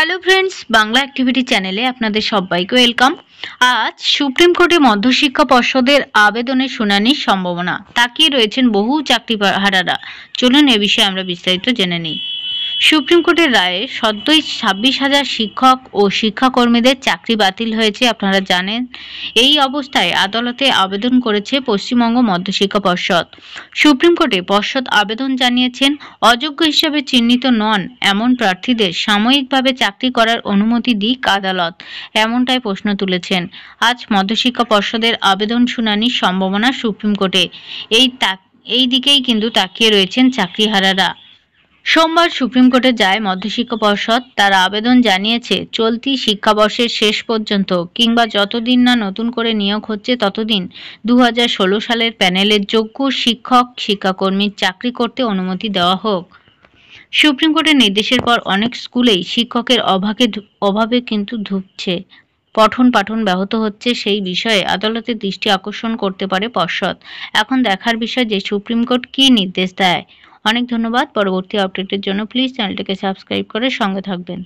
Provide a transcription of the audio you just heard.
Hello friends, Bangla activity চ্যানেলে আপনাদের সবাইকে ওয়েলকাম। আজ সুপ্রিম কোর্টে মধ্যশিক্ষা পর্ষদের আবেদনের শুনানির সম্ভাবনা তাকিয়ে রয়েছেন বহু চাকরিহারারা। চলুন এ বিষয়ে আমরা বিস্তারিত জেনে নিই। সুপ্রিম কোর্টের রায়ে সদ্যই 26,000 শিক্ষক ও শিক্ষাকর্মীদের চাকরি বাতিল হয়েছে, আপনারা জানেন। এই অবস্থায় আদালতে আবেদন করেছে পশ্চিমবঙ্গ মধ্যশিক্ষা পর্ষদ। সুপ্রিম কোর্টে পর্ষদ আবেদন জানিয়েছেন, অযোগ্য হিসেবে চিহ্নিত নন এমন প্রার্থীদের সাময়িকভাবে চাকরি করার অনুমতি দিক আদালত, এমনটাই প্রশ্ন তুলেছেন। আজ মধ্যশিক্ষা পর্ষদের আবেদন শুনানির সম্ভাবনা সুপ্রিম কোর্টে, এই দিকেই কিন্তু তাকিয়ে রয়েছেন চাকরিহারারা। সোমবার সুপ্রিম কোর্টে যায় মধ্যশিক্ষা পর্ষদ। তারা আবেদন জানিয়েছে, চলতি শিক্ষাবর্ষের শেষ পর্যন্ত কিংবা যতদিন না নতুন করে নিয়োগ হচ্ছে ততদিন 2016 সালের প্যানেলের যোগ্য শিক্ষক শিক্ষাকর্মীর চাকরি করতে অনুমতি দেওয়া হোক। সুপ্রিম কোর্টের নির্দেশের পর অনেক স্কুলেই শিক্ষকের অভাবে কিন্তু ধুঁকছে, পঠন পাঠন ব্যাহত হচ্ছে। সেই বিষয়ে আদালতের দৃষ্টি আকর্ষণ করতে পারে পর্ষদ। এখন দেখার বিষয় যে সুপ্রিম কোর্ট কী নির্দেশ দেয়। অনেক ধন্যবাদ। পরবর্তী আপডেটের জন্য প্লিজ চ্যানেলটিকে সাবস্ক্রাইব করে সঙ্গে থাকবেন।